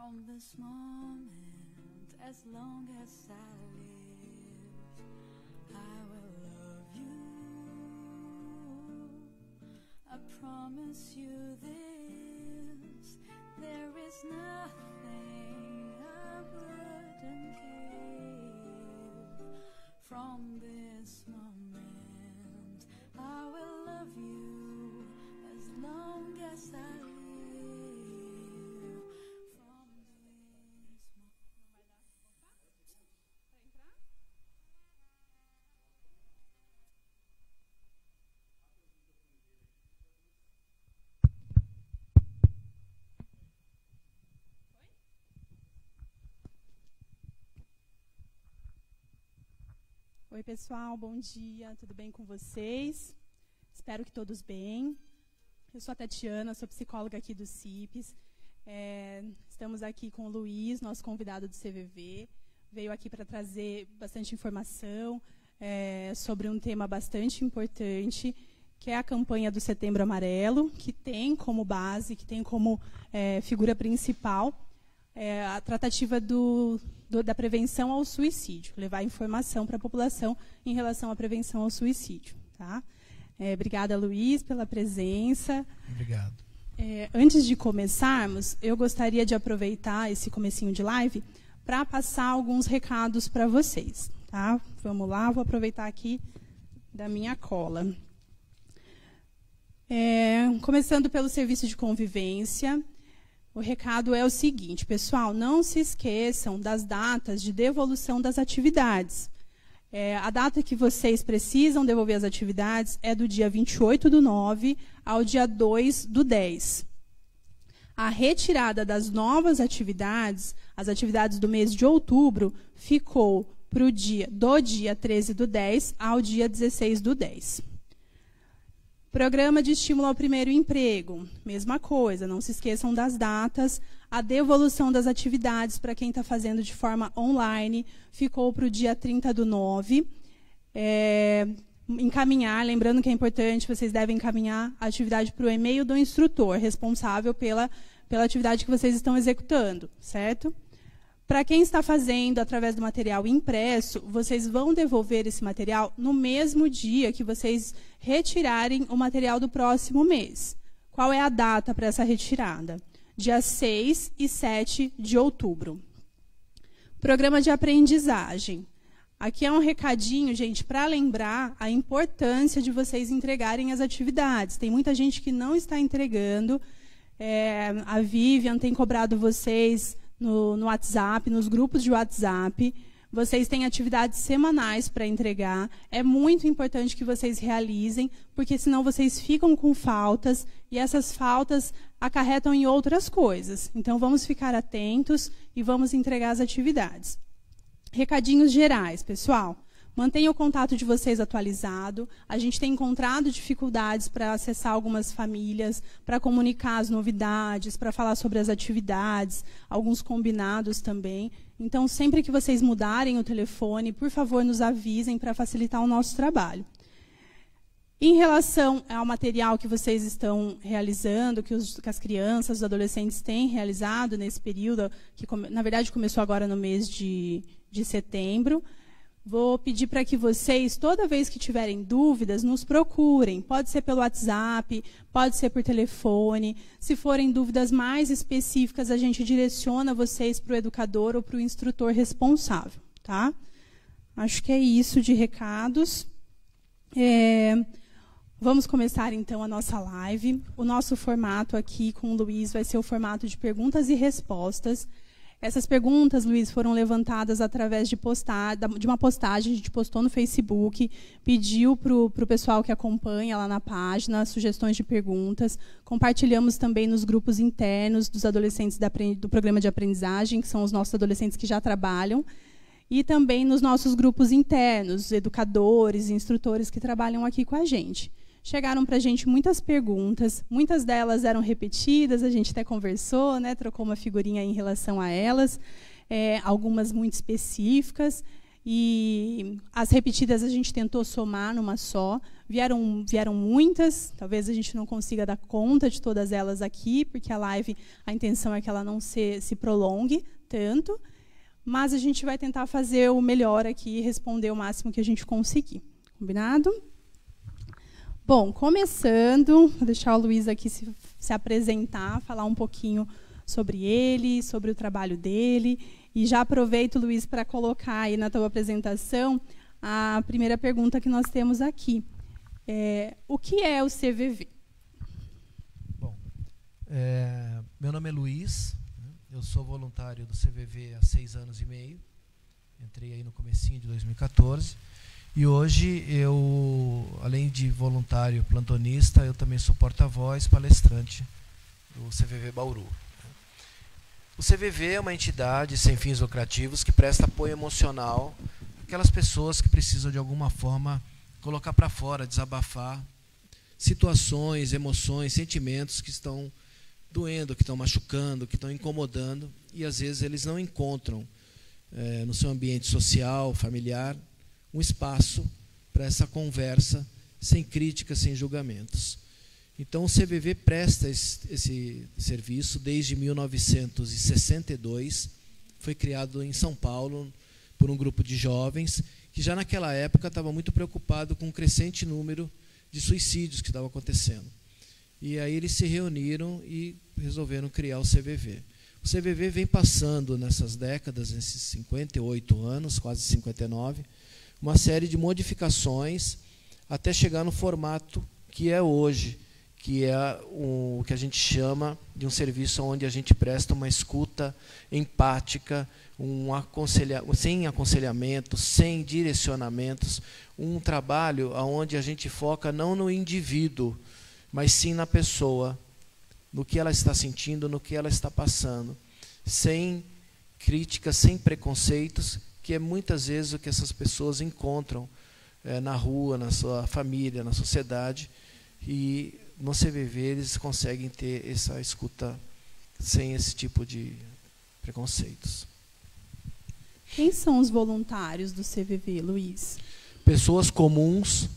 From this moment, as long as I live, I will love you. I promise you this, there is nothing I wouldn't give. From this moment, I will love you as long as I live. Oi, pessoal, bom dia, tudo bem com vocês? Espero que todos bem. Eu sou a Tatiana, sou psicóloga aqui do CIPES. Estamos aqui com o Luiz, nosso convidado do CVV. Veio aqui para trazer bastante informação sobre um tema bastante importante, que é a campanha do Setembro Amarelo, que tem como base, que tem como figura principal a tratativa da prevenção ao suicídio, levar informação para a população em relação à prevenção ao suicídio. Tá? Obrigada, Luiz, pela presença. Obrigado. Antes de começarmos, eu gostaria de aproveitar esse comecinho de live para passar alguns recados para vocês. Tá? Vamos lá, vou aproveitar aqui da minha cola. Começando pelo serviço de convivência. O recado é o seguinte, pessoal, não se esqueçam das datas de devolução das atividades. A data que vocês precisam devolver as atividades é do dia 28/9 ao dia 2/10. A retirada das novas atividades, as atividades do mês de outubro, ficou do dia 13/10 ao dia 16/10. Programa de estímulo ao primeiro emprego, mesma coisa, não se esqueçam das datas. A devolução das atividades para quem está fazendo de forma online ficou para o dia 30/9. Encaminhar, lembrando que é importante, vocês devem encaminhar a atividade para o e-mail do instrutor, responsável pela atividade que vocês estão executando, certo? Para quem está fazendo através do material impresso, vocês vão devolver esse material no mesmo dia que vocês retirarem o material do próximo mês. Qual é a data para essa retirada? Dia 6 e 7 de outubro. Programa de aprendizagem. Aqui é um recadinho, gente, para lembrar a importância de vocês entregarem as atividades. Tem muita gente que não está entregando. A Vivian tem cobrado vocês no WhatsApp, nos grupos de WhatsApp. Vocês têm atividades semanais para entregar. É muito importante que vocês realizem, porque senão vocês ficam com faltas e essas faltas acarretam em outras coisas. Então, vamos ficar atentos e vamos entregar as atividades. Recadinhos gerais, pessoal. Mantenha o contato de vocês atualizado. A gente tem encontrado dificuldades para acessar algumas famílias, para comunicar as novidades, para falar sobre as atividades, alguns combinados também. Então, sempre que vocês mudarem o telefone, por favor, nos avisem para facilitar o nosso trabalho. Em relação ao material que vocês estão realizando, que as crianças, os adolescentes têm realizado nesse período, que na verdade começou agora no mês de setembro, vou pedir para que vocês, toda vez que tiverem dúvidas, nos procurem. Pode ser pelo WhatsApp, pode ser por telefone. Se forem dúvidas mais específicas, a gente direciona vocês para o educador ou para o instrutor responsável. Tá? Acho que é isso de recados. Vamos começar, então, a nossa live. O nosso formato aqui com o Luiz vai ser o formato de perguntas e respostas. Essas perguntas, Luiz, foram levantadas através de uma postagem, a gente postou no Facebook, pediu para o pessoal que acompanha lá na página sugestões de perguntas, compartilhamos também nos grupos internos dos adolescentes do programa de aprendizagem, que são os nossos adolescentes que já trabalham, e também nos nossos grupos internos, educadores e instrutores que trabalham aqui com a gente. Chegaram para a gente muitas perguntas, muitas delas eram repetidas, a gente até conversou, né, trocou uma figurinha em relação a elas, algumas muito específicas. e as repetidas a gente tentou somar numa só. Vieram muitas, talvez a gente não consiga dar conta de todas elas aqui, porque a live, a intenção é que ela não se prolongue tanto, mas a gente vai tentar fazer o melhor aqui e responder o máximo que a gente conseguir. Combinado? Bom, começando, vou deixar o Luiz aqui se apresentar, falar um pouquinho sobre ele, sobre o trabalho dele. E já aproveito, Luiz, para colocar aí na tua apresentação a primeira pergunta que nós temos aqui. O que é o CVV? Bom, meu nome é Luiz, né? Eu sou voluntário do CVV há 6 anos e meio. Entrei aí no comecinho de 2014. E hoje, além de voluntário plantonista, eu também sou porta-voz, palestrante do CVV Bauru. O CVV é uma entidade sem fins lucrativos que presta apoio emocional àquelas pessoas que precisam, de alguma forma, colocar para fora, desabafar situações, emoções, sentimentos que estão doendo, que estão machucando, que estão incomodando, e às vezes eles não encontram no seu ambiente social, familiar, um espaço para essa conversa sem críticas, sem julgamentos. Então, o CVV presta esse serviço desde 1962. Foi criado em São Paulo por um grupo de jovens que já naquela época estava muito preocupado com o crescente número de suicídios que estava acontecendo. E aí eles se reuniram e resolveram criar o CVV. O CVV vem passando nessas décadas, nesses 58 anos, quase 59, uma série de modificações até chegar no formato que é hoje, que é o que a gente chama de um serviço onde a gente presta uma escuta empática, sem aconselhamento, sem direcionamentos, um trabalho onde a gente foca não no indivíduo, mas sim na pessoa, no que ela está sentindo, no que ela está passando, sem críticas, sem preconceitos, que é muitas vezes o que essas pessoas encontram na rua, na sua família, na sociedade, e no CVV eles conseguem ter essa escuta sem esse tipo de preconceitos. Quem são os voluntários do CVV, Luiz? Pessoas comuns,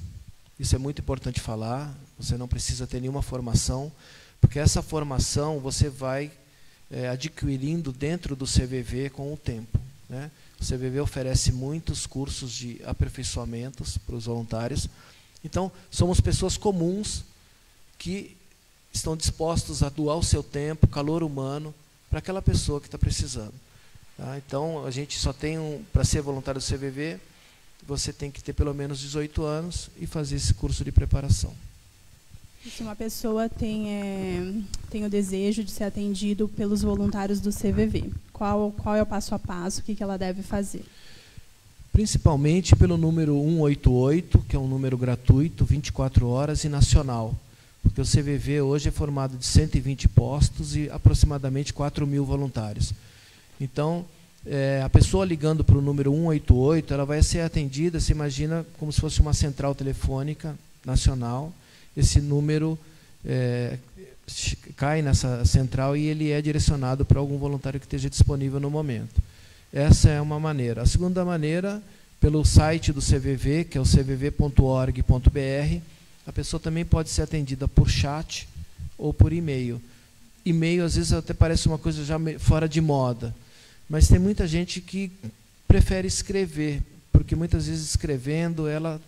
isso é muito importante falar, você não precisa ter nenhuma formação, porque essa formação você vai adquirindo dentro do CVV com o tempo, né? O CVV oferece muitos cursos de aperfeiçoamentos para os voluntários. Então, somos pessoas comuns que estão dispostos a doar o seu tempo, calor humano, para aquela pessoa que está precisando. Tá? Então, a gente só tem para ser voluntário do CVV, você tem que ter pelo menos 18 anos e fazer esse curso de preparação. E se uma pessoa tem o desejo de ser atendido pelos voluntários do CVV, qual é o passo a passo, o que ela deve fazer? Principalmente pelo número 188, que é um número gratuito, 24 horas e nacional. Porque o CVV hoje é formado de 120 postos e aproximadamente 4.000 voluntários. Então, a pessoa ligando para o número 188, ela vai ser atendida, se imagina como se fosse uma central telefônica nacional. Esse número cai nessa central e ele é direcionado para algum voluntário que esteja disponível no momento. Essa é uma maneira. A segunda maneira, pelo site do CVV, que é o cvv.org.br, a pessoa também pode ser atendida por chat ou por e-mail. E-mail, às vezes, até parece uma coisa já fora de moda, mas tem muita gente que prefere escrever, porque muitas vezes escrevendo, ela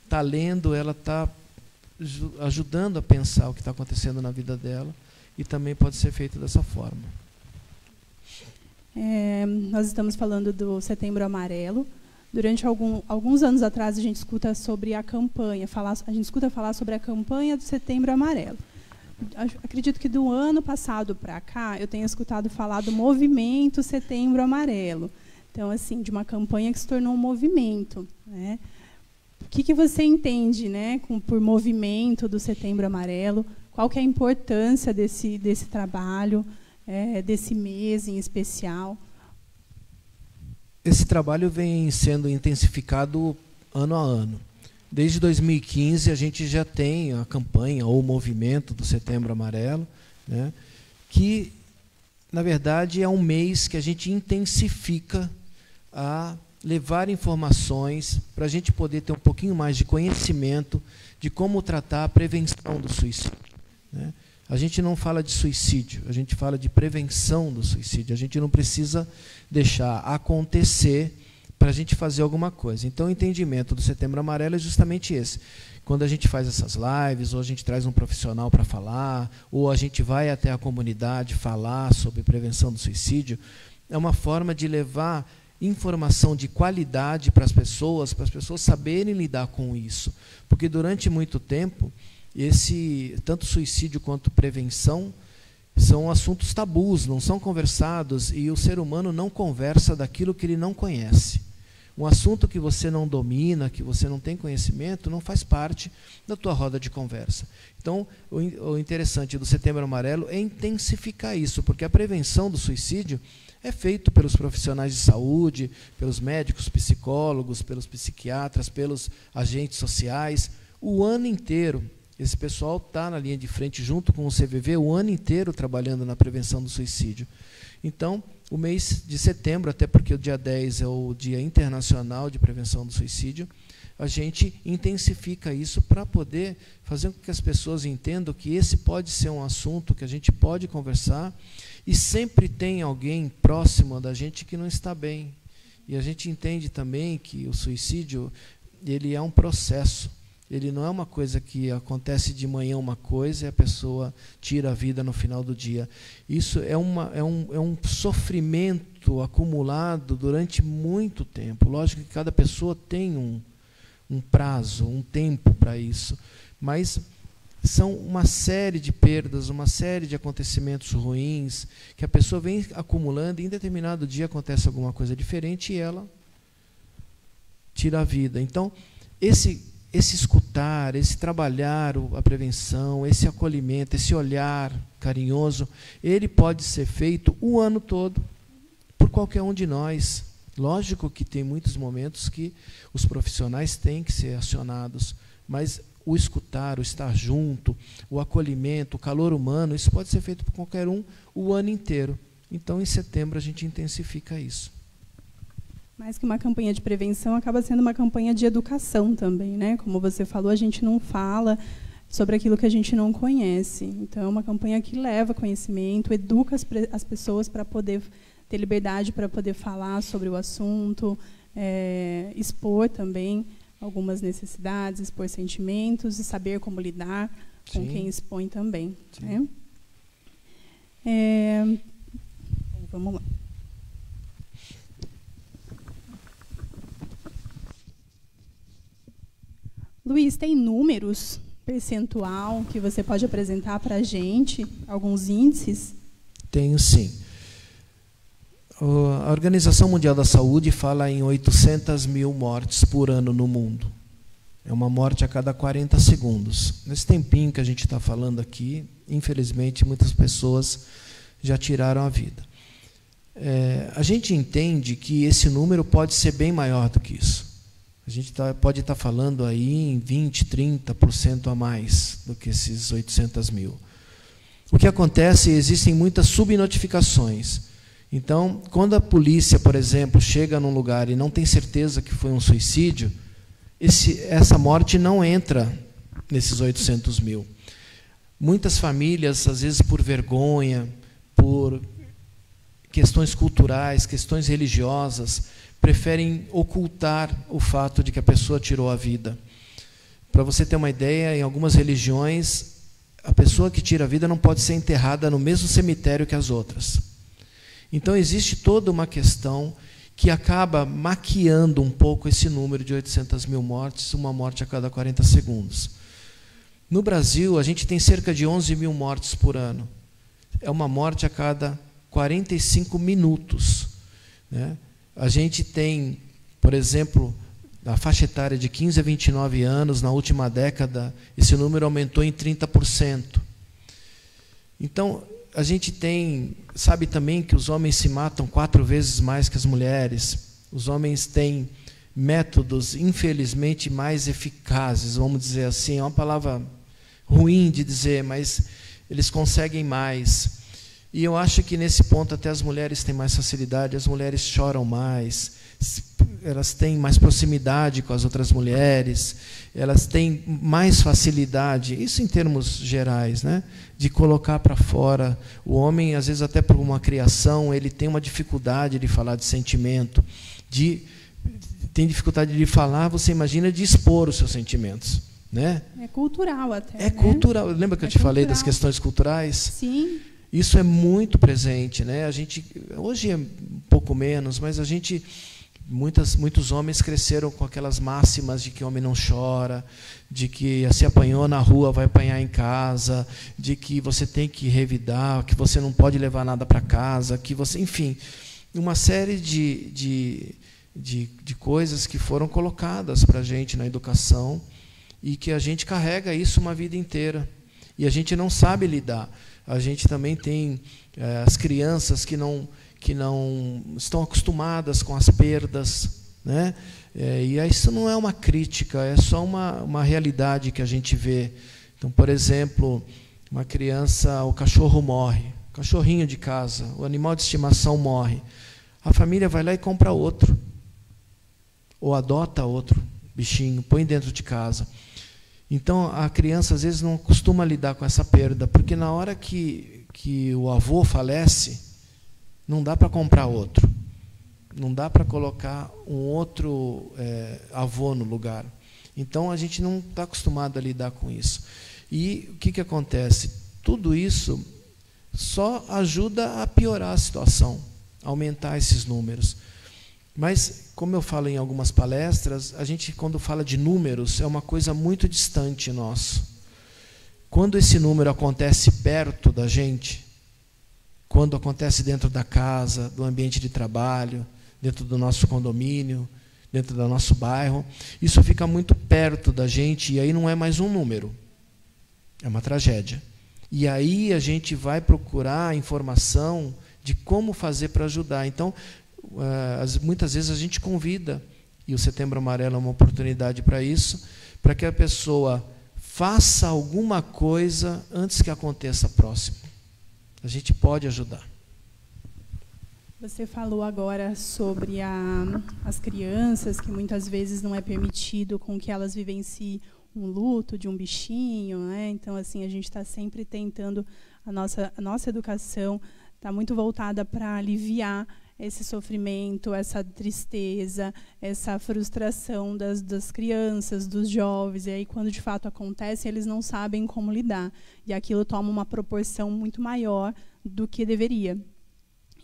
está lendo, ela está ajudando a pensar o que está acontecendo na vida dela, e também pode ser feito dessa forma. Nós estamos falando do Setembro Amarelo. Durante alguns anos atrás, a gente escuta sobre a campanha, a gente escuta falar sobre a campanha do Setembro Amarelo. Acredito que do ano passado para cá, eu tenho escutado falar do movimento Setembro Amarelo. Então, assim, de uma campanha que se tornou um movimento, né? O que você entende, né, por movimento do Setembro Amarelo? Qual que é a importância desse trabalho, desse mês em especial? Esse trabalho vem sendo intensificado ano a ano. Desde 2015, a gente já tem a campanha ou o movimento do Setembro Amarelo, né, que, na verdade, é um mês que a gente intensifica a levar informações para a gente poder ter um pouquinho mais de conhecimento de como tratar a prevenção do suicídio, né? A gente não fala de suicídio, a gente fala de prevenção do suicídio. A gente não precisa deixar acontecer para a gente fazer alguma coisa. Então, o entendimento do Setembro Amarelo é justamente esse. Quando a gente faz essas lives, ou a gente traz um profissional para falar, ou a gente vai até a comunidade falar sobre prevenção do suicídio, é uma forma de levar informação de qualidade para as pessoas saberem lidar com isso. Porque durante muito tempo, tanto suicídio quanto prevenção são assuntos tabus, não são conversados, e o ser humano não conversa daquilo que ele não conhece. Um assunto que você não domina, que você não tem conhecimento, não faz parte da tua roda de conversa. Então, o interessante do Setembro Amarelo é intensificar isso, porque a prevenção do suicídio é feito pelos profissionais de saúde, pelos médicos, psicólogos, pelos psiquiatras, pelos agentes sociais, o ano inteiro. Esse pessoal está na linha de frente junto com o CVV o ano inteiro trabalhando na prevenção do suicídio. Então, o mês de setembro, até porque o dia 10 é o Dia Internacional de Prevenção do Suicídio, a gente intensifica isso para poder fazer com que as pessoas entendam que esse pode ser um assunto que a gente pode conversar, e sempre tem alguém próximo da gente que não está bem. E a gente entende também que o suicídio, ele é um processo. Ele não é uma coisa que acontece de manhã uma coisa e a pessoa tira a vida no final do dia. Isso é um sofrimento acumulado durante muito tempo. Lógico que cada pessoa tem um prazo, um tempo para isso, mas são uma série de perdas, uma série de acontecimentos ruins que a pessoa vem acumulando e em determinado dia acontece alguma coisa diferente e ela tira a vida. Então, esse escutar, esse trabalhar a prevenção, esse acolhimento, esse olhar carinhoso, ele pode ser feito o ano todo por qualquer um de nós. Lógico que tem muitos momentos que os profissionais têm que ser acionados, mas o escutar, o estar junto, o acolhimento, o calor humano, isso pode ser feito por qualquer um o ano inteiro. Então, em setembro, a gente intensifica isso. Mais que uma campanha de prevenção, acaba sendo uma campanha de educação também, né? Como você falou, a gente não fala sobre aquilo que a gente não conhece. Então, é uma campanha que leva conhecimento, educa as pessoas para poder ter liberdade para poder falar sobre o assunto, expor também algumas necessidades, expor sentimentos e saber como lidar com quem expõe também. Né? Vamos lá. Luiz, tem números, percentual, que você pode apresentar para a gente? Alguns índices? Tenho, sim. A Organização Mundial da Saúde fala em 800 mil mortes por ano no mundo. É uma morte a cada 40 segundos. Nesse tempinho que a gente está falando aqui, infelizmente, muitas pessoas já tiraram a vida. A gente entende que esse número pode ser bem maior do que isso. A gente pode estar falando aí em 20%, 30% a mais do que esses 800 mil. O que acontece, existem muitas subnotificações. Então, quando a polícia, por exemplo, chega num lugar e não tem certeza que foi um suicídio, essa morte não entra nesses 800 mil. Muitas famílias, às vezes por vergonha, por questões culturais, questões religiosas, preferem ocultar o fato de que a pessoa tirou a vida. Para você ter uma ideia, em algumas religiões, a pessoa que tira a vida não pode ser enterrada no mesmo cemitério que as outras. Então, existe toda uma questão que acaba maquiando um pouco esse número de 800 mil mortes, uma morte a cada 40 segundos. No Brasil, a gente tem cerca de 11 mil mortes por ano. É uma morte a cada 45 minutos. Né? A gente tem, por exemplo, na faixa etária de 15 a 29 anos, na última década, esse número aumentou em 30%. Então, a gente sabe também que os homens se matam 4 vezes mais que as mulheres. Os homens têm métodos, infelizmente, mais eficazes, vamos dizer assim. É uma palavra ruim de dizer, mas eles conseguem mais. E eu acho que, nesse ponto, até as mulheres têm mais facilidade, as mulheres choram mais, elas têm mais proximidade com as outras mulheres, elas têm mais facilidade, isso em termos gerais, né, de colocar para fora. O homem, às vezes, até por uma criação, ele tem uma dificuldade de falar de sentimento, tem dificuldade de falar, você imagina, de expor os seus sentimentos. Né? É cultural até. É cultural. Lembra que eu te falei das questões culturais? Sim. Isso é muito presente, né? A gente, hoje é um pouco menos, mas a gente, muitos homens cresceram com aquelas máximas de que homem não chora, de que se apanhou na rua vai apanhar em casa, de que você tem que revidar, que você não pode levar nada para casa, que você, enfim, uma série de coisas que foram colocadas para a gente na educação e que a gente carrega isso uma vida inteira e a gente não sabe lidar. A gente também tem as crianças que não estão acostumadas com as perdas, né? E isso não é uma crítica, é só uma realidade que a gente vê. Então, por exemplo, uma criança, o cachorro morre, o cachorrinho de casa, o animal de estimação morre. A família vai lá e compra outro, ou adota outro bichinho, põe dentro de casa. Então, a criança, às vezes, não costuma lidar com essa perda, porque na hora que o avô falece, não dá para comprar outro. Não dá para colocar um outro avô no lugar. Então, a gente não está acostumado a lidar com isso. E o que acontece? Tudo isso só ajuda a piorar a situação, aumentar esses números. Mas, como eu falo em algumas palestras, a gente, quando fala de números, é uma coisa muito distante nosso. Quando esse número acontece perto da gente, quando acontece dentro da casa, do ambiente de trabalho, dentro do nosso condomínio, dentro do nosso bairro, isso fica muito perto da gente e aí não é mais um número, é uma tragédia. E aí a gente vai procurar informação de como fazer para ajudar. Então, muitas vezes a gente convida, e o Setembro Amarelo é uma oportunidade para isso, para que a pessoa faça alguma coisa antes que aconteça próximo. A gente pode ajudar. Você falou agora sobre as crianças, que muitas vezes não é permitido com que elas vivenciem um luto de um bichinho, né? Então, assim, a gente está sempre tentando, a nossa educação está muito voltada para aliviar esse sofrimento, essa tristeza, essa frustração das crianças, dos jovens. E aí, quando de fato acontece, eles não sabem como lidar. E aquilo toma uma proporção muito maior do que deveria.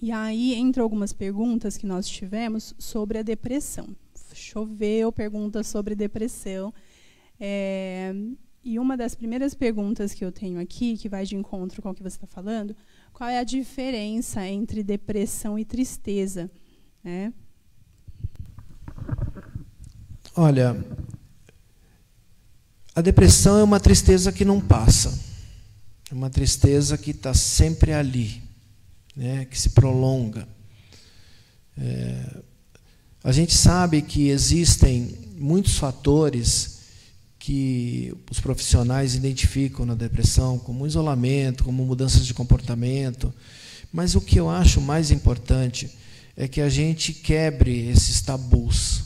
E aí, entre algumas perguntas que nós tivemos sobre a depressão. Choveu perguntas sobre depressão. E uma das primeiras perguntas que eu tenho aqui, que vai de encontro com o que você está falando, qual é a diferença entre depressão e tristeza? Né? Olha, a depressão é uma tristeza que não passa. É uma tristeza que está sempre ali, né, que se prolonga. A gente sabe que existem muitos fatores que os profissionais identificam na depressão, como isolamento, como mudanças de comportamento. Mas o que eu acho mais importante é que a gente quebre esses tabus.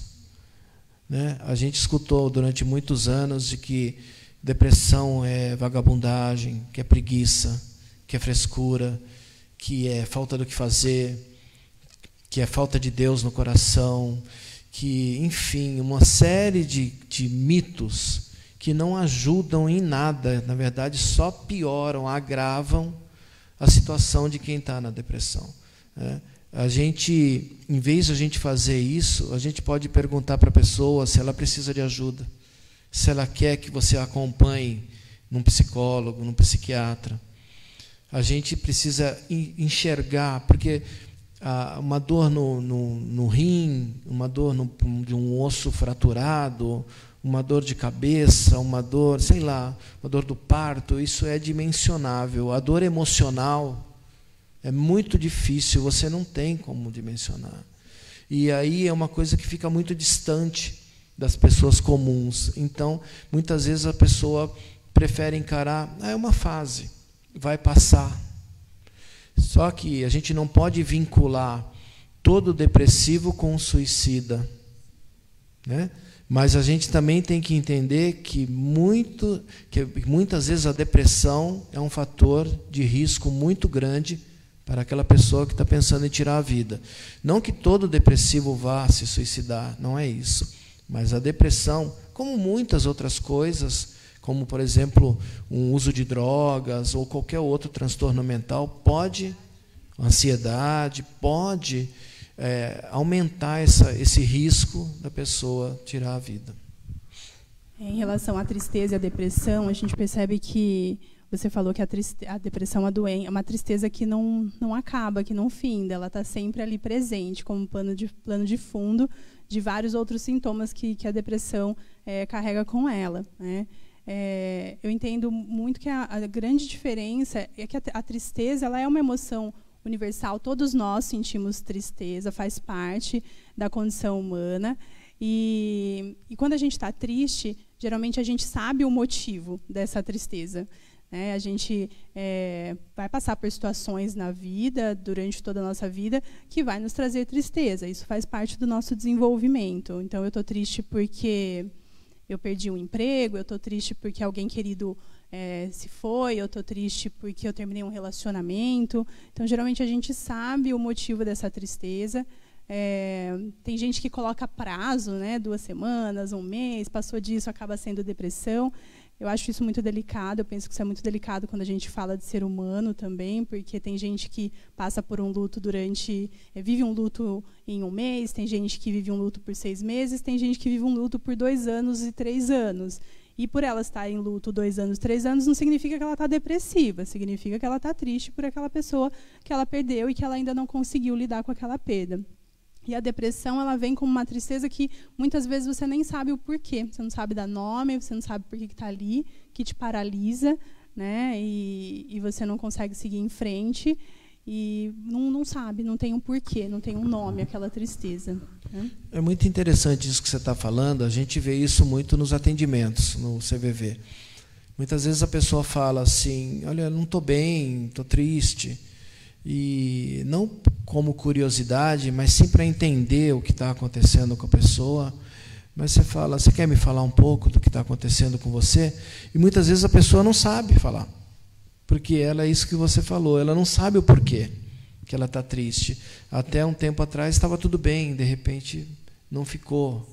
Né? A gente escutou durante muitos anos de que depressão é vagabundagem, que é preguiça, que é frescura, que é falta do que fazer, que é falta de Deus no coração, que, enfim, uma série de mitos que não ajudam em nada, na verdade, só pioram, agravam a situação de quem está na depressão. Né? A gente, em vez de a gente fazer isso, a gente pode perguntar para a pessoa se ela precisa de ajuda, se ela quer que você a acompanhe num psicólogo, num psiquiatra. A gente precisa enxergar, porque uma dor no rim, uma dor de um osso fraturado, uma dor de cabeça, uma dor, sei lá, uma dor do parto, isso é dimensionável. A dor emocional é muito difícil, você não tem como dimensionar. E aí é uma coisa que fica muito distante das pessoas comuns. Então, muitas vezes a pessoa prefere encarar, é uma fase, vai passar. Só que a gente não pode vincular todo depressivo com um suicida. né? Mas a gente também tem que entender que muitas vezes a depressão é um fator de risco muito grande para aquela pessoa que está pensando em tirar a vida. Não que todo depressivo vá se suicidar, não é isso. Mas a depressão, como muitas outras coisas, como, por exemplo, um uso de drogas ou qualquer outro transtorno mental, ansiedade, pode aumentar esse risco da pessoa tirar a vida. Em relação à tristeza e à depressão, a gente percebe que você falou que a depressão é uma tristeza que não acaba, que não finda, ela está sempre ali presente, como plano de fundo de vários outros sintomas que a depressão carrega com ela, né? Eu entendo muito que a grande diferença é que a tristeza ela é uma emoção universal, todos nós sentimos tristeza, faz parte da condição humana, e quando a gente está triste, geralmente a gente sabe o motivo dessa tristeza. A gente vai passar por situações na vida, durante toda a nossa vida, que vai nos trazer tristeza. Isso faz parte do nosso desenvolvimento. Então, eu estou triste porque eu perdi um emprego, eu estou triste porque alguém querido se foi, eu estou triste porque eu terminei um relacionamento. Então, geralmente, a gente sabe o motivo dessa tristeza. Tem gente que coloca prazo, 2 semanas, 1 mês, passou disso, acaba sendo depressão. Eu acho isso muito delicado, eu penso que isso é muito delicado quando a gente fala de ser humano também, porque tem gente que passa por um luto vive um luto em 1 mês, tem gente que vive um luto por 6 meses, tem gente que vive um luto por 2 anos e 3 anos. E por ela estar em luto 2 anos, 3 anos, não significa que ela está depressiva, significa que ela está triste por aquela pessoa que ela perdeu e que ela ainda não conseguiu lidar com aquela perda. E a depressão, ela vem como uma tristeza que muitas vezes você nem sabe o porquê. Você não sabe dar nome, você não sabe por que está ali, que te paralisa, né? E você não consegue seguir em frente e não sabe, não tem um porquê, não tem um nome aquela tristeza, né? É muito interessante isso que você está falando. A gente vê isso muito nos atendimentos, no CVV. Muitas vezes a pessoa fala assim, olha, eu não estou bem, estou triste. E não como curiosidade, mas sim para entender o que está acontecendo com a pessoa. Mas você fala, você quer me falar um pouco do que está acontecendo com você? E muitas vezes a pessoa não sabe falar, porque ela é isso que você falou, ela não sabe o porquê que ela está triste. Até um tempo atrás estava tudo bem, de repente não ficou,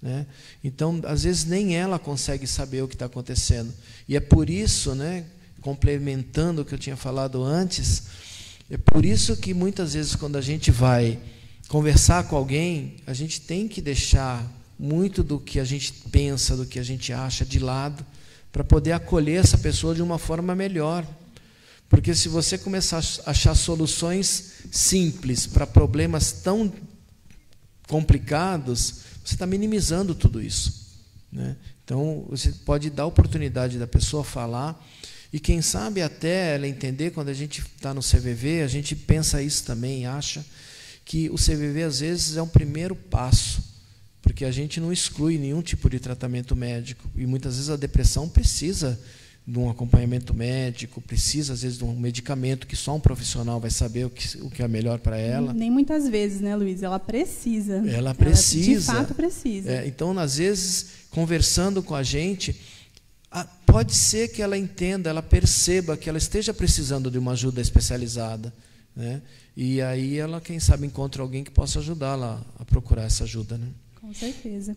né? Então, às vezes, nem ela consegue saber o que está acontecendo. E é por isso, né, complementando o que eu tinha falado antes, é por isso que muitas vezes quando a gente vai conversar com alguém, a gente tem que deixar muito do que a gente pensa, do que a gente acha de lado, para poder acolher essa pessoa de uma forma melhor. Porque se você começar a achar soluções simples para problemas tão complicados, você está minimizando tudo isso, né? Então, você pode dar a oportunidade da pessoa falar. E quem sabe até ela entender, quando a gente está no CVV, a gente pensa isso também, acha que o CVV às vezes é um primeiro passo, porque a gente não exclui nenhum tipo de tratamento médico, e muitas vezes a depressão precisa de um acompanhamento médico, precisa às vezes de um medicamento que só um profissional vai saber o que é melhor para ela. Nem muitas vezes, né, Luiz? Ela precisa. Ela precisa. Ela, de fato precisa. Então, às vezes, conversando com a gente, pode ser que ela entenda, ela perceba que ela esteja precisando de uma ajuda especializada, né? E aí ela, quem sabe, encontra alguém que possa ajudá-la a procurar essa ajuda, né? Com certeza.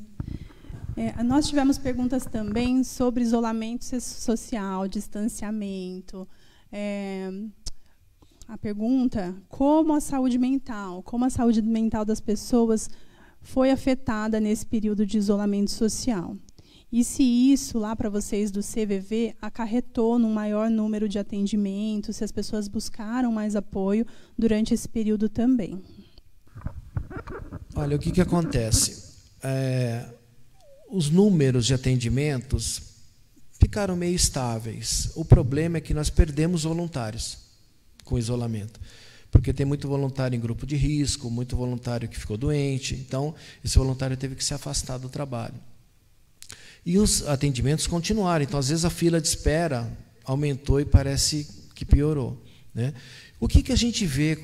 Nós tivemos perguntas também sobre isolamento social, distanciamento. A pergunta, como a saúde mental das pessoas foi afetada nesse período de isolamento social? E se isso, lá para vocês do CVV, acarretou num maior número de atendimentos, se as pessoas buscaram mais apoio durante esse período também? Olha, o que acontece? Os números de atendimentos ficaram meio estáveis. O problema é que nós perdemos voluntários com o isolamento, porque tem muito voluntário em grupo de risco, muito voluntário que ficou doente, então esse voluntário teve que se afastar do trabalho. E os atendimentos continuaram. Então, às vezes, a fila de espera aumentou e parece que piorou, né? O que a gente vê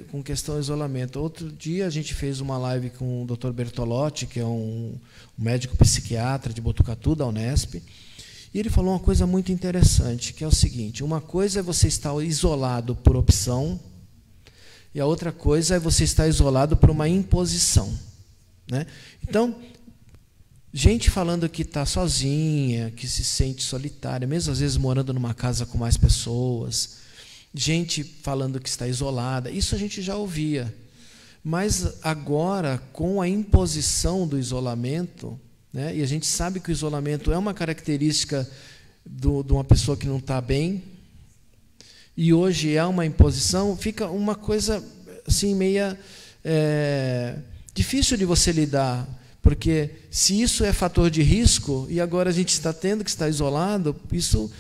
com questão do isolamento? Outro dia a gente fez uma live com o Dr. Bertolotti, que é um médico psiquiatra de Botucatu, da Unesp, e ele falou uma coisa muito interessante, que é o seguinte: uma coisa é você estar isolado por opção, e a outra coisa é você estar isolado por uma imposição, né? Então, gente falando que está sozinha, que se sente solitária, mesmo às vezes morando numa casa com mais pessoas, gente falando que está isolada, isso a gente já ouvia. Mas agora, com a imposição do isolamento, né, e a gente sabe que o isolamento é uma característica de uma pessoa que não está bem, e hoje é uma imposição, fica uma coisa assim, meia difícil de você lidar, porque se isso é fator de risco, e agora a gente está tendo que estar isolado, isso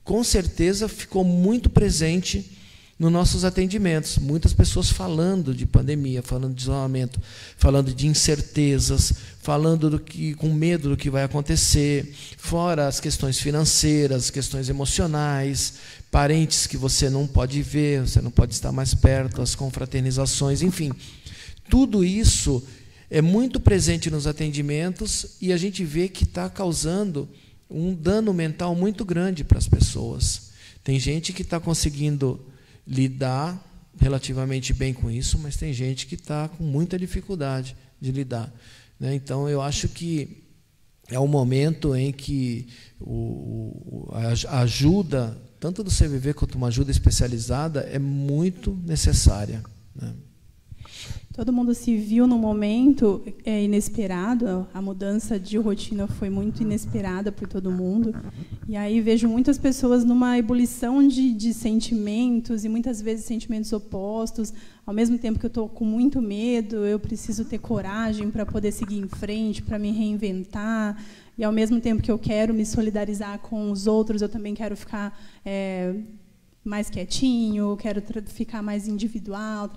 com certeza ficou muito presente nos nossos atendimentos. Muitas pessoas falando de pandemia, falando de isolamento, falando de incertezas, falando com medo do que vai acontecer, fora as questões financeiras, questões emocionais, parentes que você não pode ver, você não pode estar mais perto, as confraternizações, enfim. Tudo isso é muito presente nos atendimentos e a gente vê que está causando um dano mental muito grande para as pessoas. Tem gente que está conseguindo lidar relativamente bem com isso, mas tem gente que está com muita dificuldade de lidar, né? Então, eu acho que é um momento em que a ajuda, tanto do CVV quanto uma ajuda especializada, é muito necessária, né? Todo mundo se viu num momento inesperado, a mudança de rotina foi muito inesperada por todo mundo. E aí vejo muitas pessoas numa ebulição de sentimentos, e muitas vezes sentimentos opostos. Ao mesmo tempo que eu estou com muito medo, eu preciso ter coragem para poder seguir em frente, para me reinventar. E, ao mesmo tempo que eu quero me solidarizar com os outros, eu também quero ficar mais quietinho, quero ficar mais individual,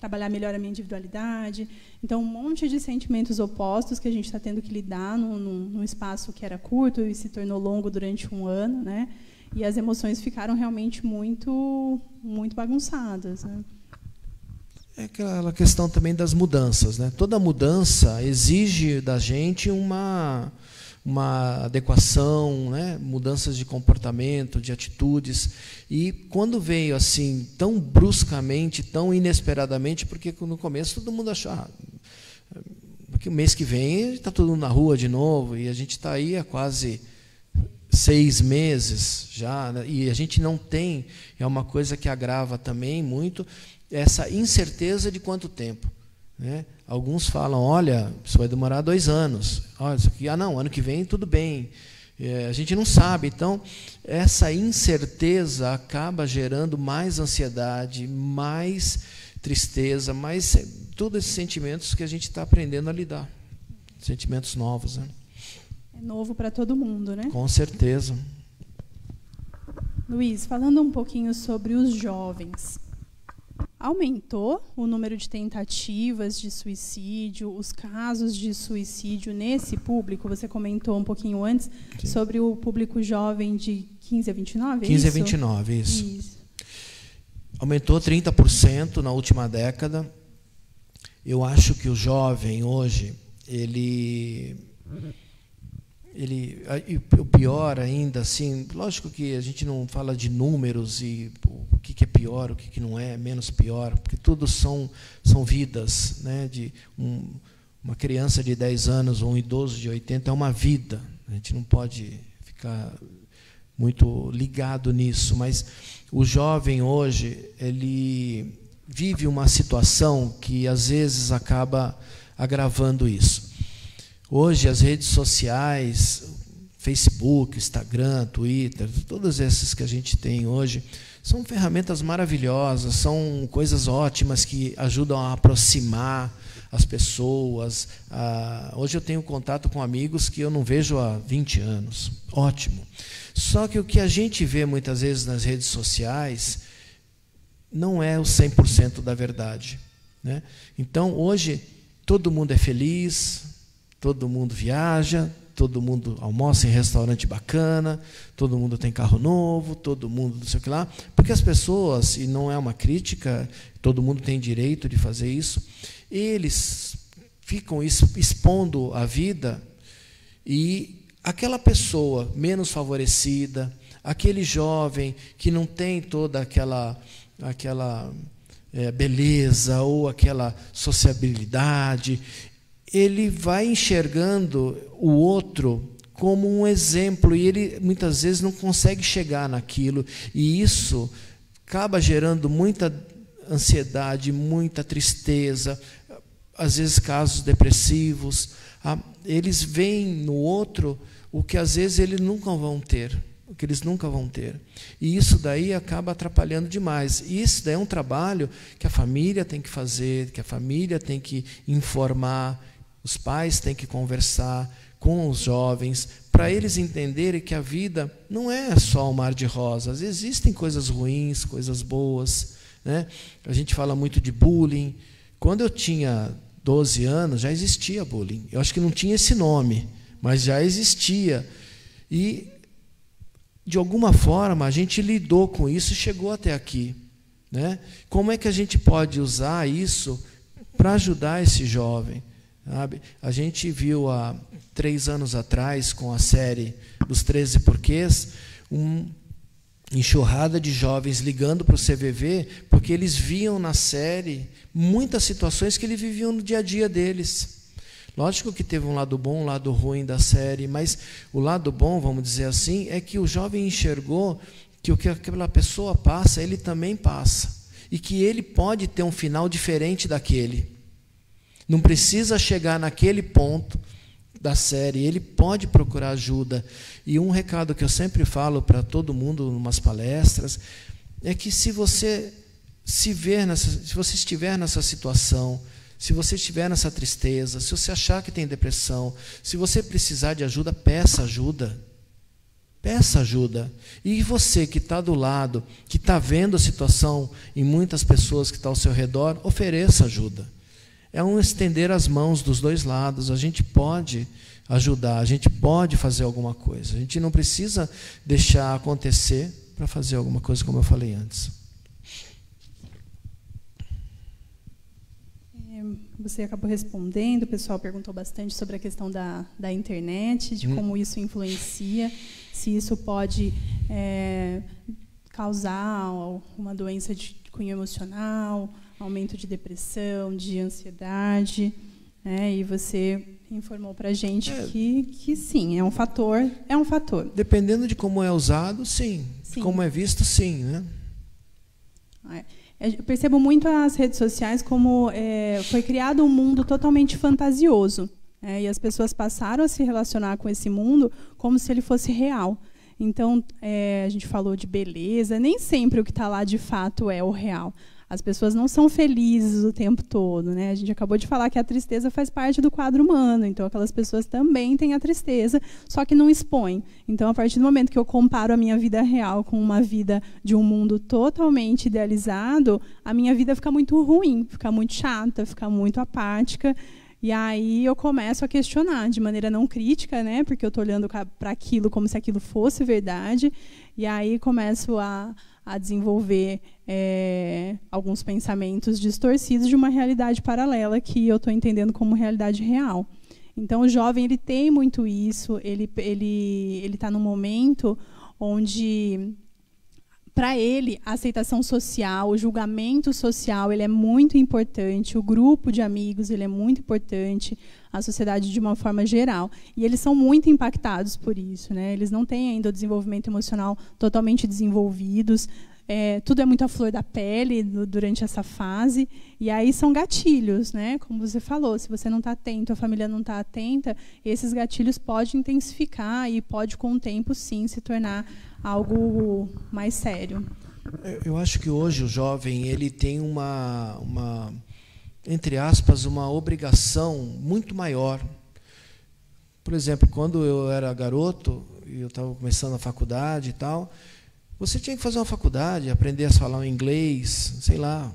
trabalhar melhor a minha individualidade. Então, um monte de sentimentos opostos que a gente está tendo que lidar num espaço que era curto e se tornou longo durante um ano, né? E as emoções ficaram realmente muito, muito bagunçadas, né? É aquela questão também das mudanças, né? Toda mudança exige da gente uma adequação, né? Mudanças de comportamento, de atitudes. E quando veio assim, tão bruscamente, tão inesperadamente, porque no começo todo mundo achou que o mês que vem está todo mundo na rua de novo, e a gente está aí há quase 6 meses já, né? E a gente não tem, é uma coisa que agrava também muito, essa incerteza de quanto tempo, né? Alguns falam, olha, isso vai demorar 2 anos. Olha, isso aqui, não, ano que vem tudo bem. A gente não sabe. Então, essa incerteza acaba gerando mais ansiedade, mais tristeza, mais todos esses sentimentos que a gente está aprendendo a lidar. Sentimentos novos, né? É novo para todo mundo, né? Com certeza. Luiz, falando um pouquinho sobre os jovens. Aumentou o número de tentativas de suicídio, os casos de suicídio nesse público? Você comentou um pouquinho antes, sim, sobre o público jovem de 15 a 29, 15 a 29, isso. Aumentou 30% na última década. Eu acho que o jovem hoje, e o pior ainda, assim, lógico que a gente não fala de números e o que é pior, o que não é, menos pior, porque tudo são vidas, né? De uma criança de 10 anos ou um idoso de 80 é uma vida. A gente não pode ficar muito ligado nisso, mas o jovem hoje, ele vive uma situação que às vezes acaba agravando isso. Hoje, as redes sociais, Facebook, Instagram, Twitter, todas essas que a gente tem hoje, são ferramentas maravilhosas, são coisas ótimas que ajudam a aproximar as pessoas. Hoje eu tenho contato com amigos que eu não vejo há 20 anos. Ótimo. Só que o que a gente vê muitas vezes nas redes sociais não é o 100% da verdade, né? Então, hoje, todo mundo é feliz, todo mundo viaja, todo mundo almoça em restaurante bacana, todo mundo tem carro novo, todo mundo não sei o que lá, porque as pessoas, e não é uma crítica, todo mundo tem direito de fazer isso, eles ficam expondo a vida, e aquela pessoa menos favorecida, aquele jovem que não tem toda aquela beleza ou aquela sociabilidade, ele vai enxergando o outro como um exemplo, e ele muitas vezes não consegue chegar naquilo, e isso acaba gerando muita ansiedade, muita tristeza, às vezes casos depressivos. Eles veem no outro o que às vezes eles nunca vão ter, o que eles nunca vão ter. E isso daí acaba atrapalhando demais. E isso daí é um trabalho que a família tem que fazer, que a família tem que informar, os pais têm que conversar com os jovens, para eles entenderem que a vida não é só um mar de rosas, existem coisas ruins, coisas boas, né? A gente fala muito de bullying. Quando eu tinha 12 anos, já existia bullying. Eu acho que não tinha esse nome, mas já existia. E, de alguma forma, a gente lidou com isso e chegou até aqui, né? Como é que a gente pode usar isso para ajudar esse jovem? Sabe? A gente viu há 3 anos atrás, com a série dos 13 Porquês, uma enxurrada de jovens ligando para o CVV, porque eles viam na série muitas situações que eles viviam no dia a dia deles. Lógico que teve um lado bom, um lado ruim da série, mas o lado bom, vamos dizer assim, é que o jovem enxergou que o que aquela pessoa passa, ele também passa, e que ele pode ter um final diferente daquele. Não precisa chegar naquele ponto da série, ele pode procurar ajuda. E um recado que eu sempre falo para todo mundo em umas palestras é que se você se você estiver nessa situação, se você estiver nessa tristeza, se você achar que tem depressão, se você precisar de ajuda, peça ajuda. Peça ajuda. E você que está do lado, que está vendo a situação em muitas pessoas que estão ao seu redor, ofereça ajuda. É um estender as mãos dos dois lados. A gente pode ajudar, a gente pode fazer alguma coisa. A gente não precisa deixar acontecer para fazer alguma coisa, como eu falei antes. Você acabou respondendo, o pessoal perguntou bastante sobre a questão da internet, de como isso influencia, se isso pode causar uma doença de cunho emocional, aumento de depressão, de ansiedade, né? E você informou para a gente que sim, é um fator. Dependendo de como é usado, sim. Como é visto, sim, né? Eu percebo muito as redes sociais como foi criado um mundo totalmente fantasioso, e as pessoas passaram a se relacionar com esse mundo como se ele fosse real. Então, a gente falou de beleza, nem sempre o que está lá de fato é o real. As pessoas não são felizes o tempo todo, né? A gente acabou de falar que a tristeza faz parte do quadro humano, então aquelas pessoas também têm a tristeza, só que não expõem. Então, a partir do momento que eu comparo a minha vida real com uma vida de um mundo totalmente idealizado, a minha vida fica muito ruim, fica muito chata, fica muito apática. E aí eu começo a questionar de maneira não crítica, né? Porque eu estou olhando para aquilo como se aquilo fosse verdade, e aí começo a desenvolver alguns pensamentos distorcidos de uma realidade paralela que eu estou entendendo como realidade real. Então, o jovem ele tem muito isso, ele está num momento onde, para ele, a aceitação social, o julgamento social, ele é muito importante, o grupo de amigos ele é muito importante, a sociedade de uma forma geral. E eles são muito impactados por isso, né? Eles não têm ainda o desenvolvimento emocional totalmente desenvolvidos, tudo é muito à flor da pele durante essa fase, e aí são gatilhos, né? Como você falou, se você não está atento, a família não está atenta, esses gatilhos podem intensificar e pode, com o tempo, sim, se tornar algo mais sério. Eu acho que hoje o jovem ele tem uma entre aspas, uma obrigação muito maior. Por exemplo, quando eu era garoto, e eu estava começando a faculdade e tal, você tinha que fazer uma faculdade, aprender a falar um inglês, sei lá.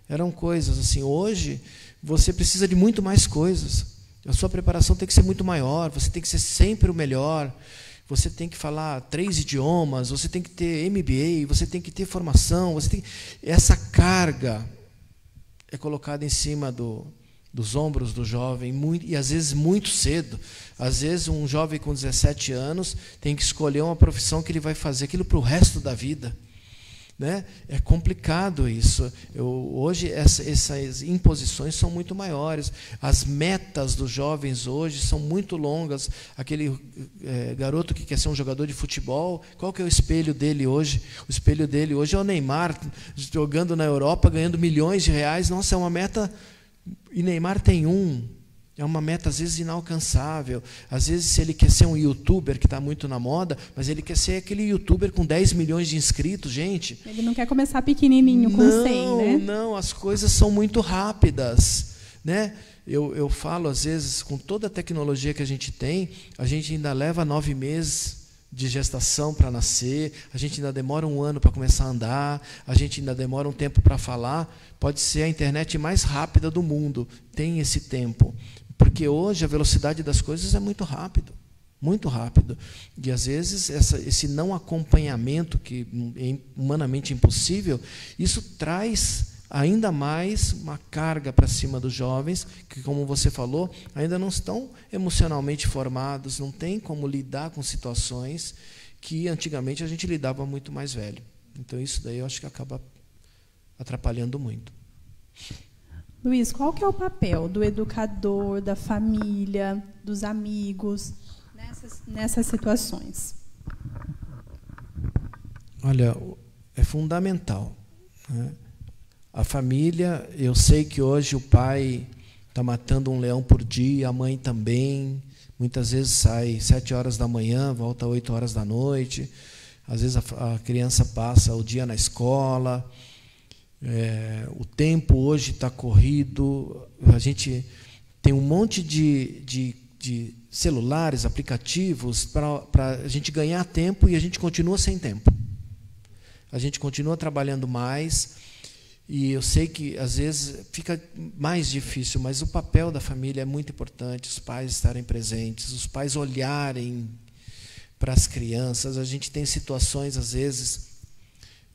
Eram coisas assim. Hoje, você precisa de muito mais coisas. A sua preparação tem que ser muito maior, você tem que ser sempre o melhor, você tem que falar 3 idiomas, você tem que ter MBA, você tem que ter formação, essa carga é colocada em cima dos ombros do jovem, e às vezes muito cedo. Às vezes um jovem com 17 anos tem que escolher uma profissão que ele vai fazer aquilo para o resto da vida. Né? É complicado isso. Hoje essas imposições são muito maiores. As metas dos jovens hoje são muito longas. Aquele garoto que quer ser um jogador de futebol, qual que é o espelho dele hoje? O espelho dele hoje é o Neymar, jogando na Europa, ganhando milhões de reais. Nossa, é uma meta. E Neymar tem é uma meta às vezes inalcançável. Às vezes, se ele quer ser um youtuber, que está muito na moda, mas ele quer ser aquele youtuber com 10 milhões de inscritos, gente. Ele não quer começar pequenininho com 100, né? Não, as coisas são muito rápidas, né? Eu falo, às vezes, com toda a tecnologia que a gente tem, a gente ainda leva 9 meses de gestação para nascer, a gente ainda demora 1 ano para começar a andar, a gente ainda demora um tempo para falar. Pode ser a internet mais rápida do mundo, tem esse tempo. Porque hoje a velocidade das coisas é muito rápido, muito rápido. E às vezes esse não acompanhamento, que é humanamente impossível, isso traz ainda mais uma carga para cima dos jovens, que, como você falou, ainda não estão emocionalmente formados, não têm como lidar com situações que antigamente a gente lidava muito mais velho. Então isso daí eu acho que acaba atrapalhando muito. Luiz, qual que é o papel do educador, da família, dos amigos nessas situações? Olha, é fundamental, né? A família, eu sei que hoje o pai está matando um leão por dia, a mãe também. Muitas vezes sai 7 horas da manhã, volta 8 horas da noite. Às vezes a criança passa o dia na escola. O tempo hoje está corrido, a gente tem um monte de celulares, aplicativos para a gente ganhar tempo e a gente continua sem tempo. A gente continua trabalhando mais e eu sei que às vezes fica mais difícil, mas o papel da família é muito importante, os pais estarem presentes, os pais olharem para as crianças. A gente tem situações, às vezes,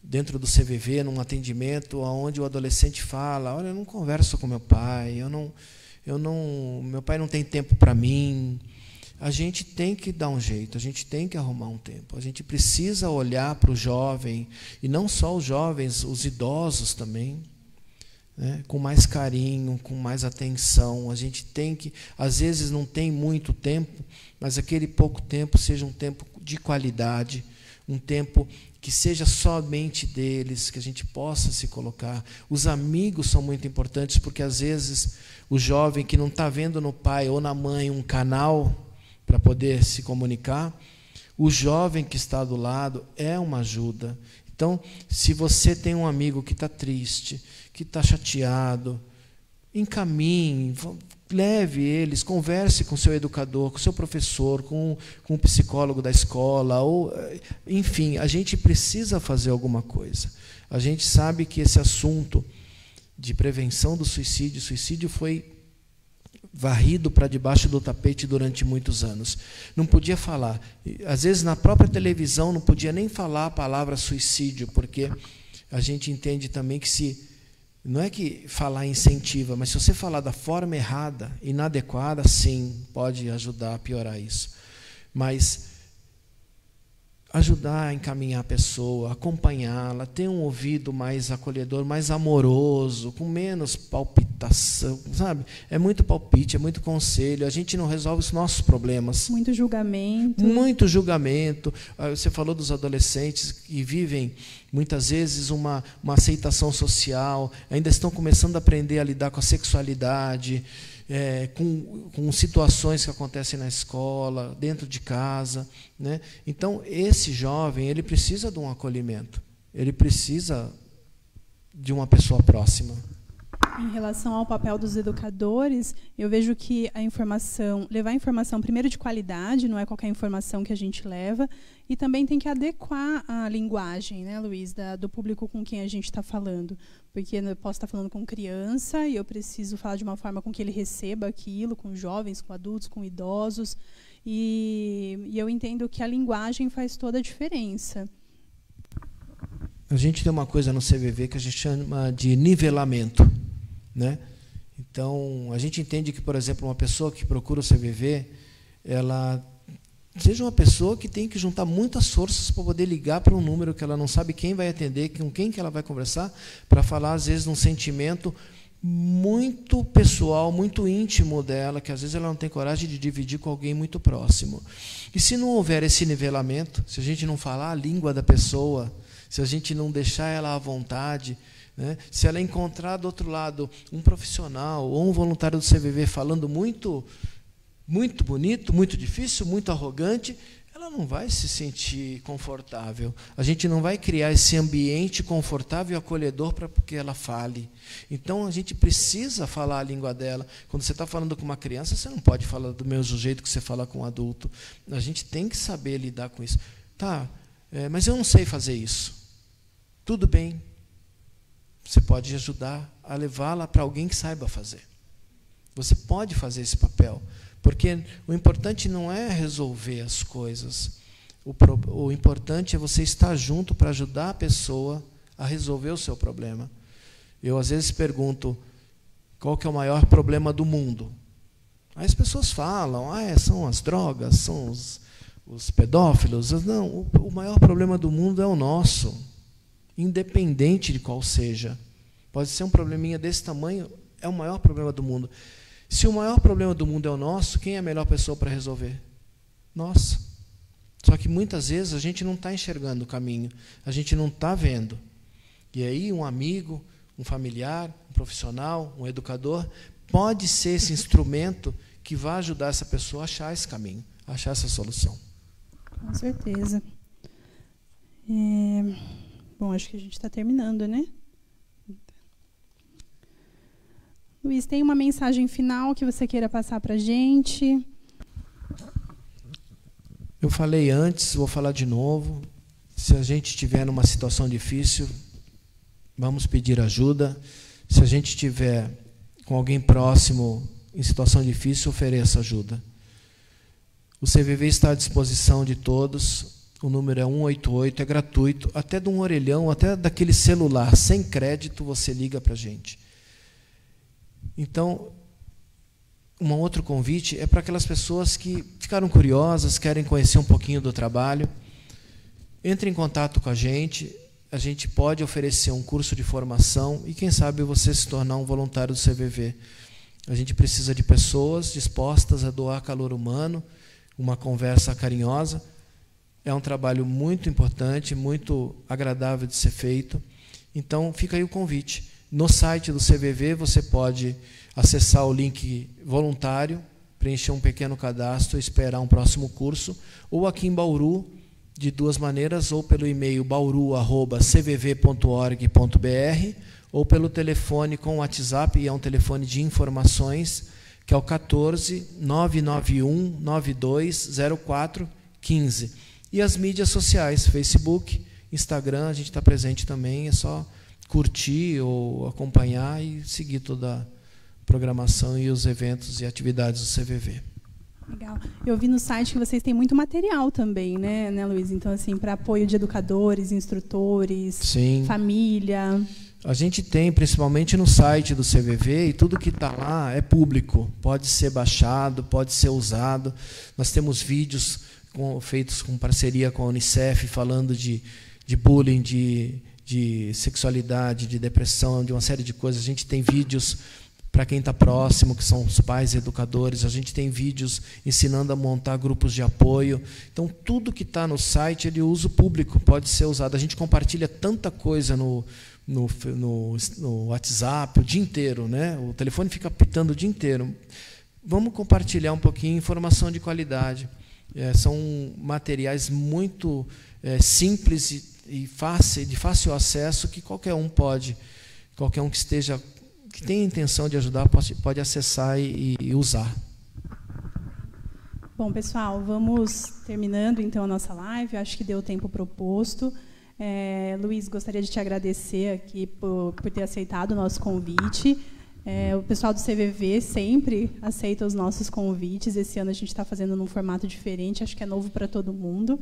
dentro do CVV, num atendimento, onde o adolescente fala: olha, eu não converso com meu pai, meu pai não tem tempo para mim. A gente tem que dar um jeito, a gente tem que arrumar um tempo. A gente precisa olhar para o jovem, e não só os jovens, os idosos também, né, com mais carinho, com mais atenção. A gente tem que, às vezes não tem muito tempo, mas aquele pouco tempo seja um tempo de qualidade, um tempo que seja somente deles, que a gente possa se colocar. Os amigos são muito importantes, porque às vezes o jovem que não está vendo no pai ou na mãe um canal para poder se comunicar, o jovem que está do lado é uma ajuda. Então, se você tem um amigo que está triste, que está chateado, encaminhe, leve eles, converse com o seu educador, com o seu professor, com o psicólogo da escola, ou, enfim, a gente precisa fazer alguma coisa. A gente sabe que esse assunto de prevenção do suicídio foi varrido para debaixo do tapete durante muitos anos. Não podia falar. Às vezes, na própria televisão, não podia nem falar a palavra suicídio, porque a gente entende também que não é que falar incentiva, mas se você falar da forma errada, inadequada, sim, pode ajudar a piorar isso. Mas ajudar a encaminhar a pessoa, acompanhá-la, ter um ouvido mais acolhedor, mais amoroso, com menos palpitação, sabe? É muito palpite, é muito conselho, a gente não resolve os nossos problemas. Muito julgamento. Muito julgamento. Você falou dos adolescentes que vivem, muitas vezes, uma aceitação social, ainda estão começando a aprender a lidar com a sexualidade, com situações que acontecem na escola, dentro de casa, né? Então, esse jovem, ele precisa de um acolhimento, ele precisa de uma pessoa próxima. Em relação ao papel dos educadores, eu vejo que levar informação primeiro de qualidade, não é qualquer informação que a gente leva, e também tem que adequar a linguagem, né, Luiz, do público com quem a gente está falando. Porque eu posso estar falando com criança e eu preciso falar de uma forma com que ele receba aquilo, com jovens, com adultos, com idosos. E eu entendo que a linguagem faz toda a diferença. A gente tem uma coisa no CVV que a gente chama de nivelamento, né? Então, a gente entende que, por exemplo, uma pessoa que procura o CVV, ela seja uma pessoa que tem que juntar muitas forças para poder ligar para um número que ela não sabe quem vai atender, com quem que ela vai conversar, para falar, às vezes, de um sentimento muito pessoal, muito íntimo dela, que às vezes ela não tem coragem de dividir com alguém muito próximo. E se não houver esse nivelamento, se a gente não falar a língua da pessoa, se a gente não deixar ela à vontade, né? Se ela encontrar do outro lado um profissional ou um voluntário do CVV falando muito bonito, muito difícil, muito arrogante, ela não vai se sentir confortável. A gente não vai criar esse ambiente confortável e acolhedor para que ela fale. Então, a gente precisa falar a língua dela. Quando você está falando com uma criança, você não pode falar do mesmo jeito que você fala com um adulto. A gente tem que saber lidar com isso. Tá, mas eu não sei fazer isso. Tudo bem. Você pode ajudar a levá-la para alguém que saiba fazer. Você pode fazer esse papel, porque o importante não é resolver as coisas. O importante é você estar junto para ajudar a pessoa a resolver o seu problema. Eu, às vezes, pergunto qual que é o maior problema do mundo. Aí as pessoas falam, são as drogas, são os pedófilos. Não, o maior problema do mundo é o nosso. Independente de qual seja. Pode ser um probleminha desse tamanho, é o maior problema do mundo. Se o maior problema do mundo é o nosso, quem é a melhor pessoa para resolver? Nós. Só que muitas vezes a gente não está enxergando o caminho, a gente não está vendo. E aí um amigo, um familiar, um profissional, um educador, pode ser esse instrumento que vai ajudar essa pessoa a achar esse caminho, a achar essa solução. Com certeza. Bom, acho que a gente está terminando, né? Luiz, tem uma mensagem final que você queira passar para a gente? Eu falei antes, vou falar de novo. Se a gente estiver numa situação difícil, vamos pedir ajuda. Se a gente estiver com alguém próximo em situação difícil, ofereça ajuda. O CVV está à disposição de todos. O número é 188, é gratuito, até de um orelhão, até daquele celular, sem crédito, você liga para a gente. Então, um outro convite é para aquelas pessoas que ficaram curiosas, querem conhecer um pouquinho do trabalho. Entre em contato com a gente pode oferecer um curso de formação e, quem sabe, você se tornar um voluntário do CVV. A gente precisa de pessoas dispostas a doar calor humano, uma conversa carinhosa. É um trabalho muito importante, muito agradável de ser feito. Então, fica aí o convite. No site do CVV, você pode acessar o link voluntário, preencher um pequeno cadastro, esperar um próximo curso, ou aqui em Bauru, de duas maneiras, ou pelo e-mail bauru@cvv.org.br, ou pelo telefone com o WhatsApp, e é um telefone de informações, que é o 14 991 92 04 15. E as mídias sociais, Facebook, Instagram, a gente está presente também, é só curtir ou acompanhar e seguir toda a programação e os eventos e atividades do CVV. Legal. Eu vi no site que vocês têm muito material também, né, Luiz? Então, assim, para apoio de educadores, instrutores, sim, família. A gente tem, principalmente no site do CVV, e tudo que está lá é público, pode ser baixado, pode ser usado. Nós temos vídeos feitos com parceria com a Unicef, falando de bullying, de sexualidade, de depressão, de uma série de coisas. A gente tem vídeos para quem está próximo, que são os pais e educadores. A gente tem vídeos ensinando a montar grupos de apoio. Então, tudo que está no site é de uso público, pode ser usado. A gente compartilha tanta coisa no WhatsApp o dia inteiro, né? O telefone fica pitando o dia inteiro. Vamos compartilhar um pouquinho, informação de qualidade. São materiais muito simples e de fácil acesso, que qualquer um que que tem intenção de ajudar pode acessar e usar. Bom, pessoal, vamos terminando então a nossa live. Eu acho que deu o tempo proposto. Luiz, gostaria de te agradecer aqui por ter aceitado o nosso convite. O pessoal do CVV sempre aceita os nossos convites. Esse ano a gente está fazendo num formato diferente, acho que é novo para todo mundo.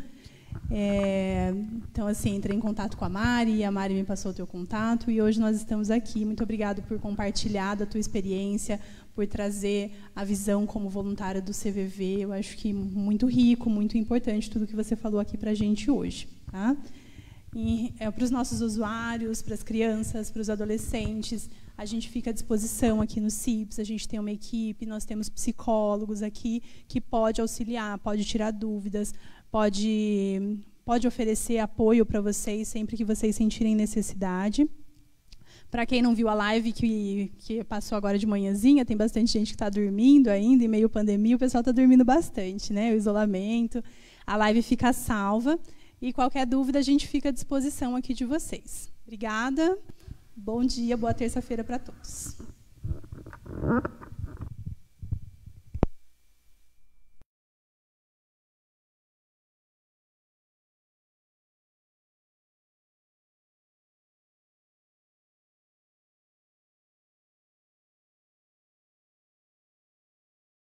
Então, assim, entrei em contato com a Mari me passou o teu contato, e hoje nós estamos aqui. Muito obrigado por compartilhar da tua experiência, por trazer a visão como voluntária do CVV. Eu acho que muito rico, muito importante tudo que você falou aqui para a gente hoje. Tá? Para os nossos usuários, para as crianças, para os adolescentes, a gente fica à disposição aqui no CIPS, a gente tem uma equipe, nós temos psicólogos aqui que pode auxiliar, pode tirar dúvidas, pode oferecer apoio para vocês sempre que vocês sentirem necessidade. Para quem não viu a live que passou agora de manhãzinha, tem bastante gente que está dormindo ainda, em meio à pandemia, o pessoal está dormindo bastante, né? O isolamento, a live fica salva, e qualquer dúvida a gente fica à disposição aqui de vocês. Obrigada, bom dia, boa terça-feira para todos.